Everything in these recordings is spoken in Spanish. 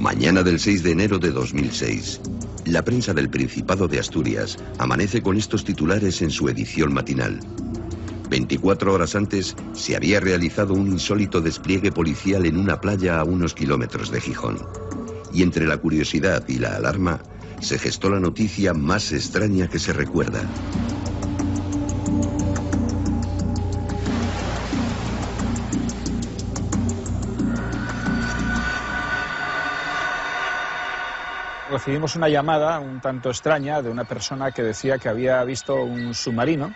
Mañana del 6 de enero de 2006. La prensa del Principado de Asturias amanece con estos titulares en su edición matinal. 24 horas antes se había realizado un insólito despliegue policial en una playa a unos kilómetros de Gijón. Y entre la curiosidad y la alarma se gestó la noticia más extraña que se recuerda. Recibimos una llamada un tanto extraña de una persona que decía que había visto un submarino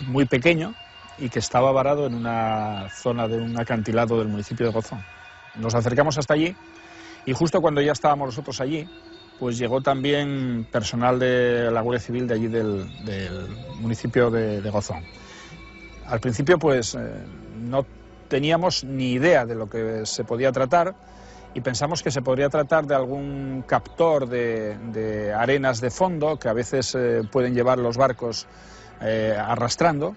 muy pequeño y que estaba varado en una zona de un acantilado del municipio de Gozón. Nos acercamos hasta allí y justo cuando ya estábamos nosotros allí, pues llegó también personal de la Guardia Civil de allí del municipio de Gozón. Al principio pues no teníamos ni idea de lo que se podía tratar y pensamos que se podría tratar de algún captor de arenas de fondo que a veces pueden llevar los barcos arrastrando,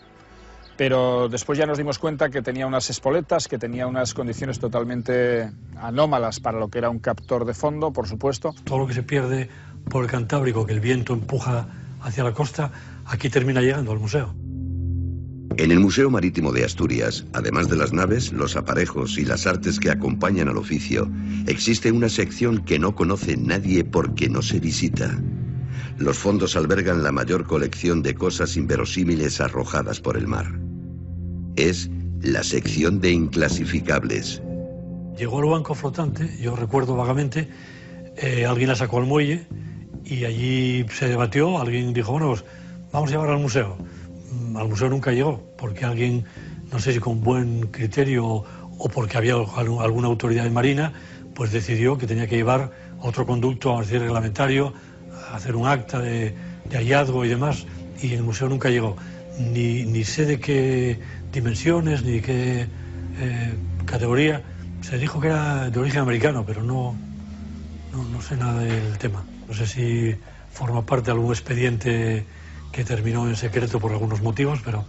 pero después ya nos dimos cuenta que tenía unas espoletas, que tenía unas condiciones totalmente anómalas para lo que era un captor de fondo, por supuesto. Todo lo que se pierde por el Cantábrico, que el viento empuja hacia la costa, aquí termina llegando al museo. En el Museo Marítimo de Asturias, además de las naves, los aparejos y las artes que acompañan al oficio, existe una sección que no conoce nadie porque no se visita. Los fondos albergan la mayor colección de cosas inverosímiles arrojadas por el mar. Es la sección de inclasificables. Llegó al banco flotante, yo recuerdo vagamente, alguien la sacó al muelle y allí se debatió, alguien dijo, bueno, pues vamos a llevar al museo. Al museo nunca llegó, porque alguien, no sé si con buen criterio o porque había alguna autoridad marina, pues decidió que tenía que llevar otro conducto, a decir, reglamentario, a hacer un acta de hallazgo y demás, y el museo nunca llegó. Ni sé de qué dimensiones, ni qué categoría. Se dijo que era de origen americano, pero no sé nada del tema. No sé si forma parte de algún expediente que terminó en secreto por algunos motivos, pero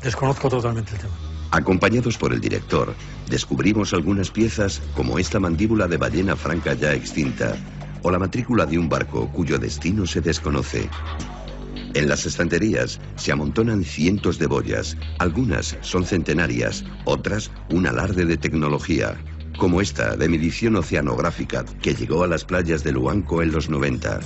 desconozco totalmente el tema. Acompañados por el director, descubrimos algunas piezas como esta mandíbula de ballena franca ya extinta o la matrícula de un barco cuyo destino se desconoce. En las estanterías se amontonan cientos de boyas, algunas son centenarias, otras un alarde de tecnología, como esta de medición oceanográfica que llegó a las playas de Luanco en los 90.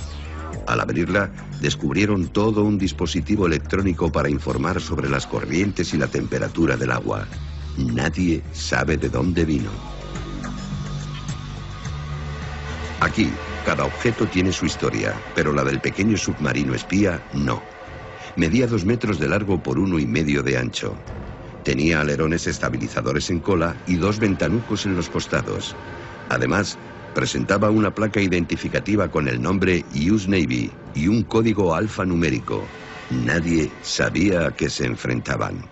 Al abrirla, descubrieron todo un dispositivo electrónico para informar sobre las corrientes y la temperatura del agua. Nadie sabe de dónde vino. Aquí, cada objeto tiene su historia, pero la del pequeño submarino espía, no. Medía 2 metros de largo por 1,5 metros de ancho. Tenía alerones estabilizadores en cola y 2 ventanucos en los costados. Además, presentaba una placa identificativa con el nombre US Navy y un código alfanumérico. Nadie sabía a qué se enfrentaban.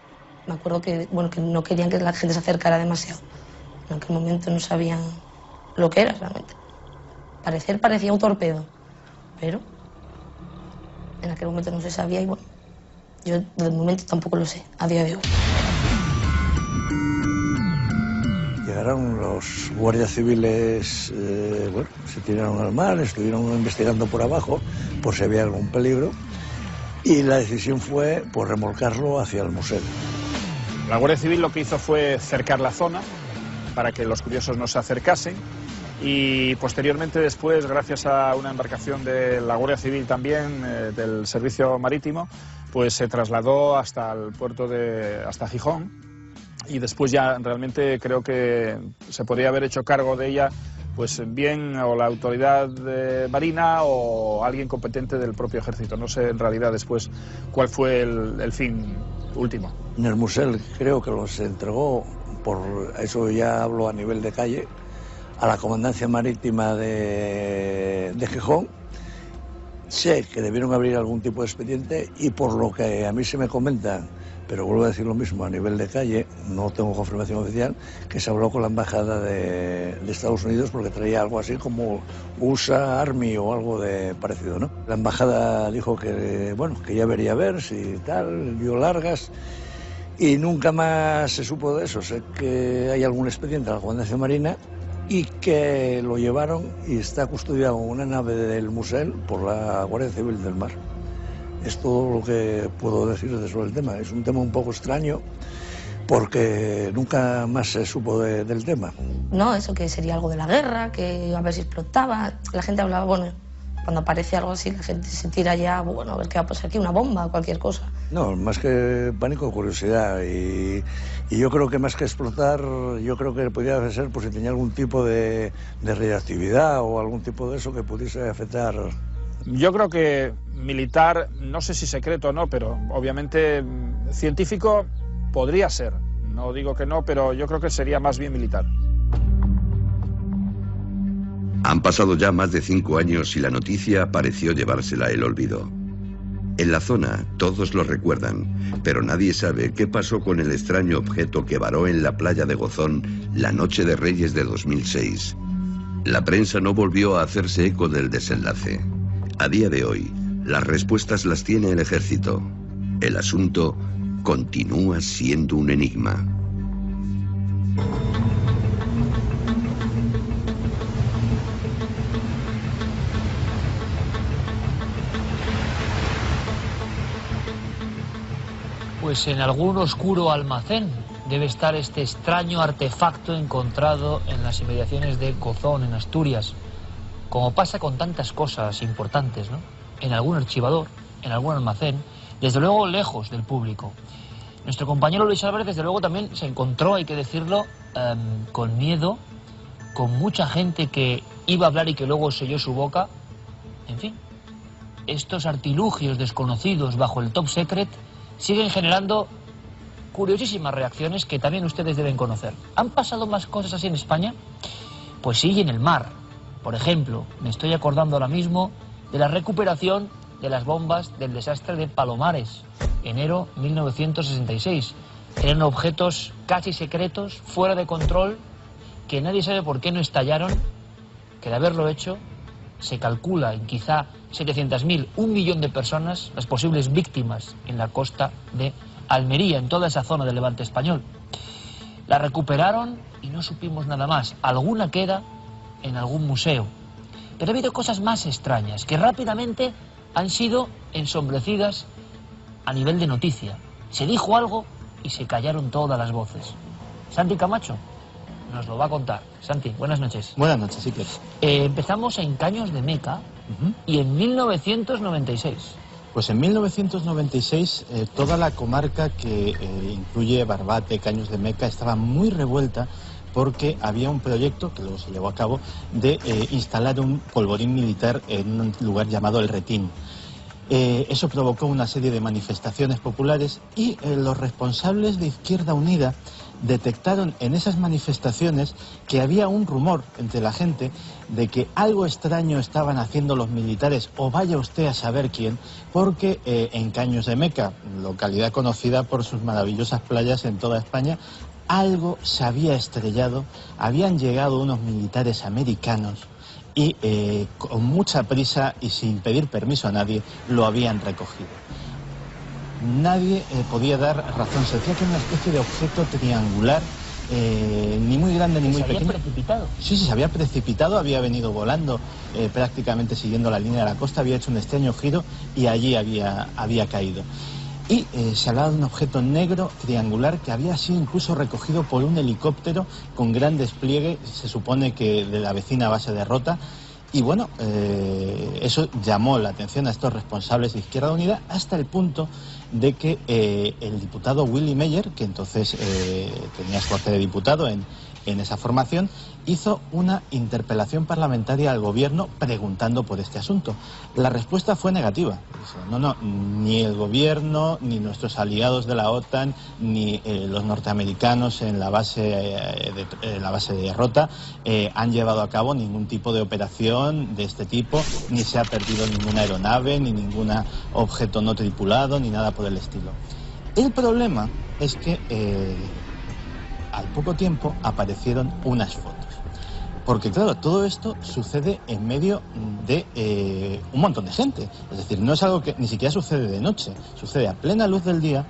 Me acuerdo que no querían que la gente se acercara demasiado. En aquel momento no sabían lo que era realmente. Parecía un torpedo, pero en aquel momento no se sabía y bueno, yo de momento tampoco lo sé, a día de hoy. Llegaron los guardias civiles, se tiraron al mar, estuvieron investigando por abajo por si había algún peligro y la decisión fue pues remolcarlo hacia el museo. La Guardia Civil lo que hizo fue cercar la zona para que los curiosos no se acercasen y posteriormente después, gracias a una embarcación de la Guardia Civil también, del Servicio Marítimo, pues se trasladó hasta el puerto hasta Gijón. Y después ya realmente creo que se podría haber hecho cargo de ella, pues bien o la autoridad marina o alguien competente del propio ejército. No sé en realidad después cuál fue el fin último. En el museo creo que los entregó, por eso ya hablo a nivel de calle, a la Comandancia Marítima de Gijón. Sé que debieron abrir algún tipo de expediente y por lo que a mí se me comenta, pero vuelvo a decir lo mismo a nivel de calle, no tengo confirmación oficial, que se habló con la embajada de Estados Unidos porque traía algo así como USA Army o algo de parecido, ¿no? La embajada dijo que, bueno, que ya vería a ver si tal, dio largas y nunca más se supo de eso. Sé que hay algún expediente en la Comandancia Marina y que lo llevaron y está custodiado en una nave del museo por la Guardia Civil del Mar. Es todo lo que puedo decir sobre el tema. Es un tema un poco extraño porque nunca más se supo del tema. No, eso que sería algo de la guerra, que a ver si explotaba. La gente hablaba, bueno, cuando aparece algo así, la gente se tira ya, bueno, a ver qué va a pasar aquí, una bomba, cualquier cosa. No, más que pánico, curiosidad. Y yo creo que más que explotar, yo creo que podría ser pues, si tenía algún tipo de radiactividad o algún tipo de eso que pudiese afectar. Yo creo que militar, no sé si secreto o no, pero obviamente científico podría ser. No digo que no, pero yo creo que sería más bien militar. Han pasado ya más de 5 años y la noticia pareció llevársela el olvido. En la zona todos lo recuerdan, pero nadie sabe qué pasó con el extraño objeto que varó en la playa de Gozón la noche de Reyes de 2006. La prensa no volvió a hacerse eco del desenlace. A día de hoy, las respuestas las tiene el ejército. El asunto continúa siendo un enigma. Pues en algún oscuro almacén debe estar este extraño artefacto encontrado en las inmediaciones de Gozón, en Asturias. Como pasa con tantas cosas importantes, ¿no? En algún archivador, en algún almacén, desde luego lejos del público. Nuestro compañero Luis Álvarez, desde luego, también se encontró, hay que decirlo, con miedo, con mucha gente que iba a hablar y que luego selló su boca. En fin, estos artilugios desconocidos bajo el top secret siguen generando curiosísimas reacciones que también ustedes deben conocer. ¿Han pasado más cosas así en España? Pues sí, y en el mar. Por ejemplo, me estoy acordando ahora mismo de la recuperación de las bombas del desastre de Palomares, enero 1966. Eran objetos casi secretos, fuera de control, que nadie sabe por qué no estallaron, que de haberlo hecho se calcula en quizá 700.000, 1 millón de personas, las posibles víctimas en la costa de Almería, en toda esa zona del Levante español. La recuperaron y no supimos nada más. Alguna queda en algún museo. Pero ha habido cosas más extrañas que rápidamente han sido ensombrecidas a nivel de noticia. Se dijo algo y se callaron todas las voces. Santi Camacho nos lo va a contar. Santi, buenas noches. Buenas noches, sí que. Empezamos en Caños de Meca y en 1996. Pues en 1996 toda la comarca que incluye Barbate, Caños de Meca, estaba muy revuelta porque había un proyecto, que luego se llevó a cabo, de instalar un polvorín militar en un lugar llamado El Retín. Eso provocó una serie de manifestaciones populares y los responsables de Izquierda Unida detectaron en esas manifestaciones que había un rumor entre la gente de que algo extraño estaban haciendo los militares, o vaya usted a saber quién, porque en Caños de Meca, localidad conocida por sus maravillosas playas en toda España, algo se había estrellado, habían llegado unos militares americanos y con mucha prisa y sin pedir permiso a nadie lo habían recogido. Nadie podía dar razón. Se decía que era una especie de objeto triangular, ni muy grande ni muy pequeño. ¿Se había precipitado? Sí, se había precipitado, había venido volando prácticamente siguiendo la línea de la costa, había hecho un extraño giro y allí había caído. Y se hablaba de un objeto negro triangular que había sido incluso recogido por un helicóptero con gran despliegue, se supone que de la vecina base de Rota. Y bueno, eso llamó la atención a estos responsables de Izquierda Unida hasta el punto de que el diputado Willy Meyer, que entonces tenía suerte de diputado en esa formación, hizo una interpelación parlamentaria al gobierno preguntando por este asunto. La respuesta fue negativa. No, ni el gobierno, ni nuestros aliados de la OTAN, ni los norteamericanos en la base de Rota han llevado a cabo ningún tipo de operación de este tipo, ni se ha perdido ninguna aeronave, ni ningún objeto no tripulado, ni nada por el estilo. El problema es que al poco tiempo aparecieron unas fotos. Porque claro, todo esto sucede en medio de un montón de gente. Es decir, no es algo que ni siquiera sucede de noche, sucede a plena luz del día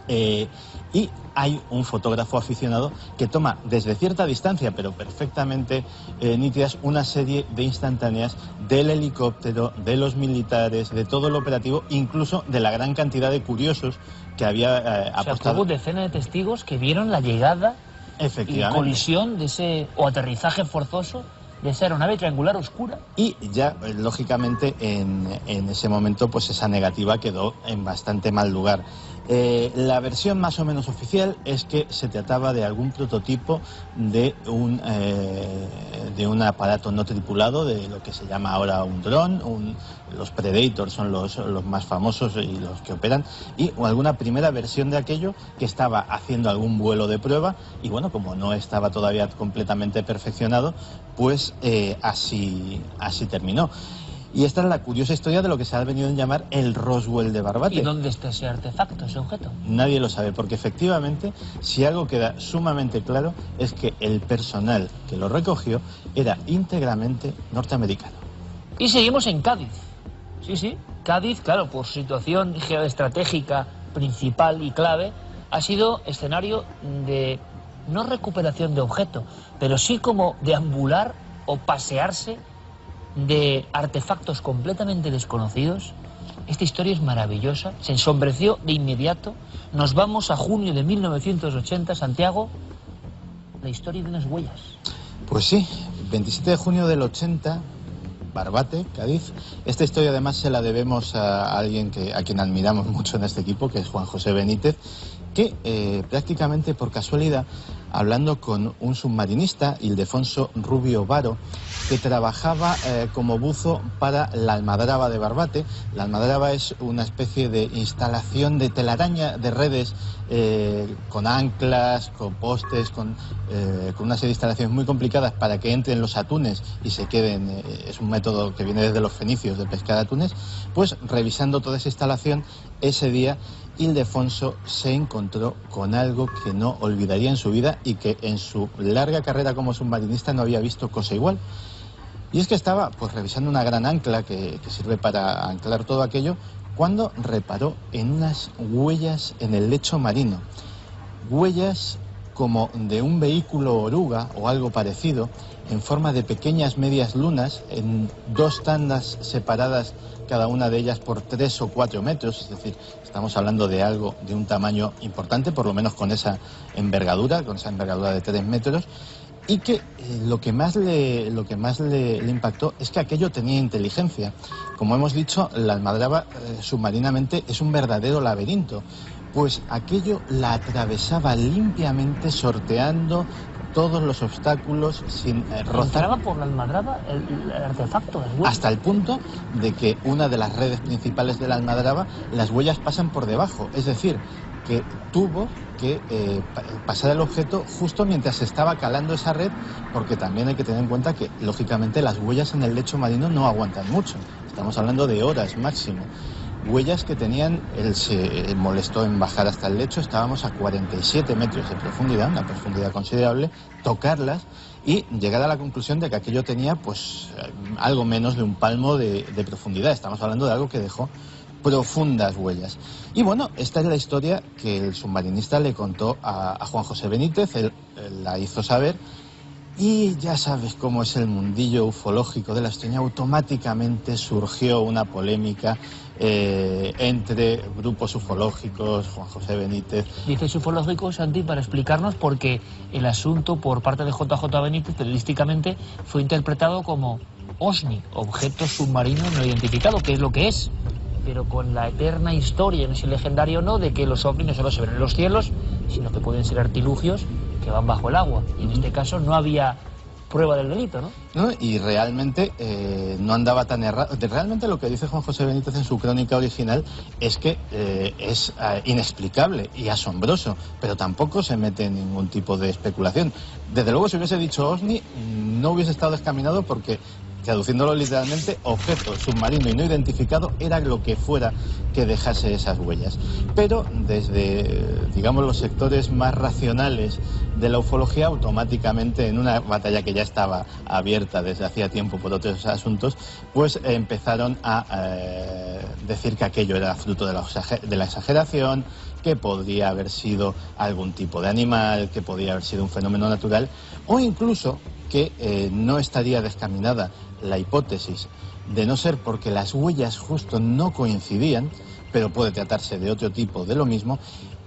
Y hay un fotógrafo aficionado que toma desde cierta distancia, pero perfectamente nítidas, una serie de instantáneas del helicóptero, de los militares, de todo el operativo, incluso de la gran cantidad de curiosos que había apostado. Hubo decenas de testigos que vieron la llegada y colisión de ese, o aterrizaje forzoso de esa aeronave triangular oscura. Y ya, lógicamente, en ese momento, pues esa negativa quedó en bastante mal lugar. La versión más o menos oficial es que se trataba de algún prototipo de un aparato no tripulado, de lo que se llama ahora un dron. Los Predators son los más famosos y los que operan, y alguna primera versión de aquello que estaba haciendo algún vuelo de prueba, y bueno, como no estaba todavía completamente perfeccionado, pues así terminó. Y esta es la curiosa historia de lo que se ha venido a llamar el Roswell de Barbate. ¿Y dónde está ese artefacto, ese objeto? Nadie lo sabe, porque efectivamente, si algo queda sumamente claro, es que el personal que lo recogió era íntegramente norteamericano. Y seguimos en Cádiz. Sí, Cádiz, claro, por su situación geoestratégica principal y clave, ha sido escenario de no recuperación de objeto, pero sí como deambular o pasearse de artefactos completamente desconocidos. Esta historia es maravillosa, se ensombreció de inmediato. Nos vamos a junio de 1980, Santiago, la historia de unas huellas. Pues sí, 27 de junio del 80, Barbate, Cádiz. Esta historia además se la debemos a alguien a quien admiramos mucho en este equipo, que es Juan José Benítez, que prácticamente por casualidad, hablando con un submarinista, Ildefonso Rubio Varo, que trabajaba como buzo para la Almadraba de Barbate. La Almadraba es una especie de instalación de telaraña de redes con anclas, con postes, con una serie de instalaciones muy complicadas para que entren los atunes y se queden. Es un método que viene desde los fenicios de pescar atunes. Pues revisando toda esa instalación, ese día Ildefonso se encontró con algo que no olvidaría en su vida y que en su larga carrera como submarinista no había visto cosa igual. Y es que estaba pues revisando una gran ancla que sirve para anclar todo aquello, cuando reparó en unas huellas en el lecho marino. Huellas como de un vehículo oruga o algo parecido, en forma de pequeñas medias lunas, en dos tandas separadas, cada una de ellas por 3 o 4 metros, es decir, estamos hablando de algo de un tamaño importante, por lo menos con esa envergadura de 3 metros, y que lo que más le impactó es que aquello tenía inteligencia. Como hemos dicho, la Almadraba submarinamente es un verdadero laberinto, pues aquello la atravesaba limpiamente, sorteando todos los obstáculos sin rozar. ¿Entraba por la Almadraba el artefacto? Hasta el punto de que una de las redes principales de la Almadraba, las huellas pasan por debajo, es decir, que tuvo que pasar el objeto justo mientras se estaba calando esa red, porque también hay que tener en cuenta que, lógicamente, las huellas en el lecho marino no aguantan mucho, estamos hablando de horas máximo. Huellas que tenían, él se molestó en bajar hasta el lecho, estábamos a 47 metros de profundidad, una profundidad considerable, tocarlas y llegar a la conclusión de que aquello tenía pues algo menos de un palmo de profundidad. Estamos hablando de algo que dejó profundas huellas. Y bueno, esta es la historia que el submarinista le contó a Juan José Benítez, él la hizo saber. Y ya sabes cómo es el mundillo ufológico de la astronomía, automáticamente surgió una polémica entre grupos ufológicos, Juan José Benítez. Dices ufológico, Santi, para explicarnos, porque el asunto por parte de JJ Benítez, periodísticamente, fue interpretado como OSNI, objeto submarino no identificado, que es lo que es, pero con la eterna historia, no sé si legendario o no, de que los ovnis no solo se ven en los cielos, sino que pueden ser artilugios que van bajo el agua. Y en este caso no había prueba del delito, ¿no? Y realmente no andaba tan errado. Realmente lo que dice Juan José Benítez en su crónica original es que es inexplicable y asombroso, pero tampoco se mete en ningún tipo de especulación. Desde luego, si hubiese dicho OSNI, no hubiese estado descaminado, porque, traduciéndolo literalmente, objeto submarino y no identificado era lo que fuera que dejase esas huellas. Pero desde, digamos, los sectores más racionales de la ufología, automáticamente, en una batalla que ya estaba abierta desde hacía tiempo por otros asuntos, pues empezaron a decir que aquello era fruto de la exageración, que podría haber sido algún tipo de animal, que podría haber sido un fenómeno natural, o incluso que no estaría descaminada la hipótesis de no ser porque las huellas justo no coincidían, pero puede tratarse de otro tipo de lo mismo,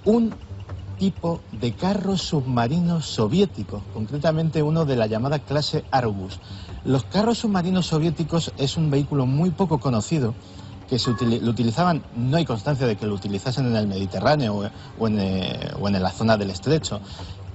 un tipo de carro submarino soviético, concretamente uno de la llamada clase Argus. Los carros submarinos soviéticos es un vehículo muy poco conocido, que lo utilizaban, no hay constancia de que lo utilizasen en el Mediterráneo o en la zona del Estrecho,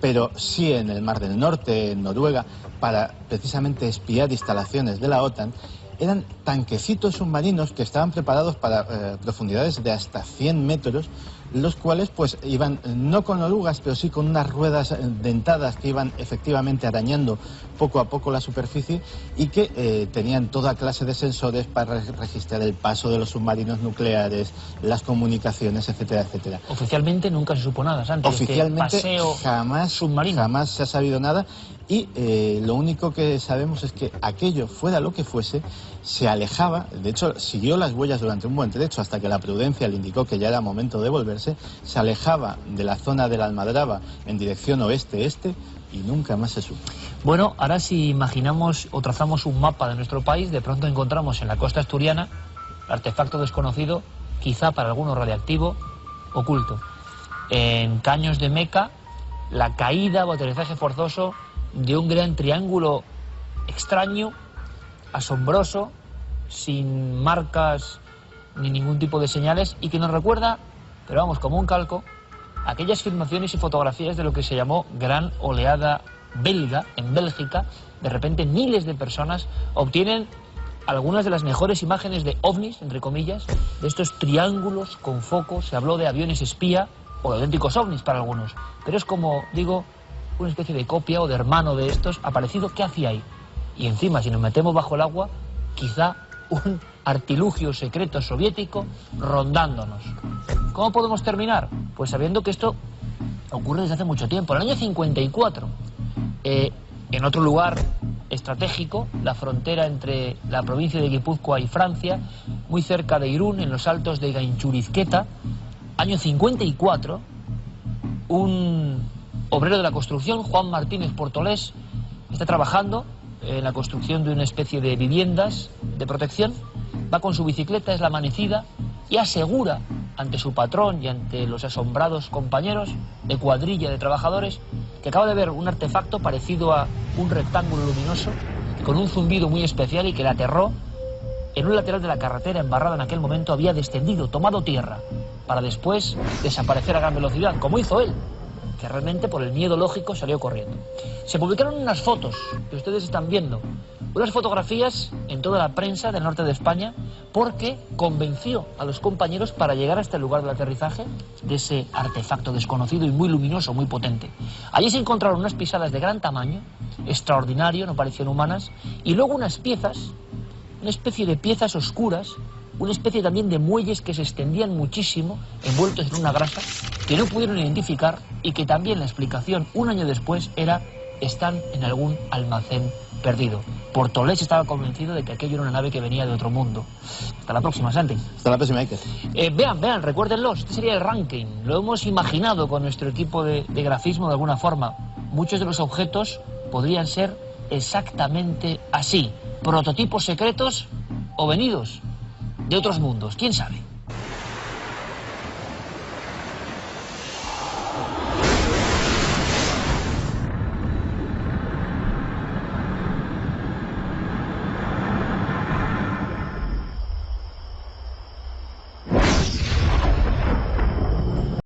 pero sí en el Mar del Norte, en Noruega, para precisamente espiar instalaciones de la OTAN. Eran tanquecitos submarinos que estaban preparados para profundidades de hasta 100 metros, los cuales pues iban no con orugas, pero sí con unas ruedas dentadas que iban efectivamente arañando poco a poco la superficie y que tenían toda clase de sensores para registrar el paso de los submarinos nucleares, las comunicaciones, etcétera, etcétera. Oficialmente nunca se supo nada, Santi. Oficialmente jamás se ha sabido nada y lo único que sabemos es que aquello, fuera lo que fuese, se alejaba, de hecho siguió las huellas durante un buen trecho hasta que la prudencia le indicó que ya era momento de volverse, se alejaba de la zona de la Almadraba en dirección oeste-este y nunca más se supo. Bueno, ahora si imaginamos o trazamos un mapa de nuestro país, de pronto encontramos en la costa asturiana artefacto desconocido, quizá para alguno radiactivo, oculto. En Caños de Meca, la caída o aterrizaje forzoso de un gran triángulo extraño, asombroso, sin marcas ni ningún tipo de señales y que nos recuerda, pero vamos, como un calco, aquellas filmaciones y fotografías de lo que se llamó Gran Oleada Belga en Bélgica. De repente miles de personas obtienen algunas de las mejores imágenes de ovnis, entre comillas, de estos triángulos con focos. Se habló de aviones espía o de auténticos ovnis para algunos, pero es como, digo, una especie de copia o de hermano de estos aparecido. ¿Qué hacía ahí? Y encima, si nos metemos bajo el agua, quizá un artilugio secreto soviético rondándonos. ¿Cómo podemos terminar? Pues sabiendo que esto ocurre desde hace mucho tiempo. En el año 54, en otro lugar estratégico, la frontera entre la provincia de Guipúzcoa y Francia, muy cerca de Irún, en los altos de Gainchurizqueta, año 54, un obrero de la construcción, Juan Martínez Portolés, está trabajando en la construcción de una especie de viviendas de protección, va con su bicicleta, es la amanecida, y asegura ante su patrón y ante los asombrados compañeros de cuadrilla de trabajadores que acaba de ver un artefacto parecido a un rectángulo luminoso con un zumbido muy especial y que le aterró. En un lateral de la carretera, embarrada en aquel momento, había descendido, tomado tierra, para después desaparecer a gran velocidad, como hizo él, que realmente por el miedo lógico salió corriendo. Se publicaron unas fotos que ustedes están viendo, unas fotografías en toda la prensa del norte de España, porque convenció a los compañeros para llegar a este lugar del aterrizaje de ese artefacto desconocido y muy luminoso, muy potente. Allí se encontraron unas pisadas de gran tamaño, extraordinario, no parecían humanas, y luego unas piezas, una especie de piezas oscuras, una especie también de muelles que se extendían muchísimo, envueltos en una grasa, que no pudieron identificar y que también la explicación, un año después, era: están en algún almacén perdido. Portolés estaba convencido de que aquello era una nave que venía de otro mundo. Hasta la próxima, Santi. Hasta la próxima, Iker. Vean, recuérdenlo, este sería el ranking. Lo hemos imaginado con nuestro equipo de grafismo de alguna forma. Muchos de los objetos podrían ser exactamente así. Prototipos secretos o venidos de otros mundos, quién sabe.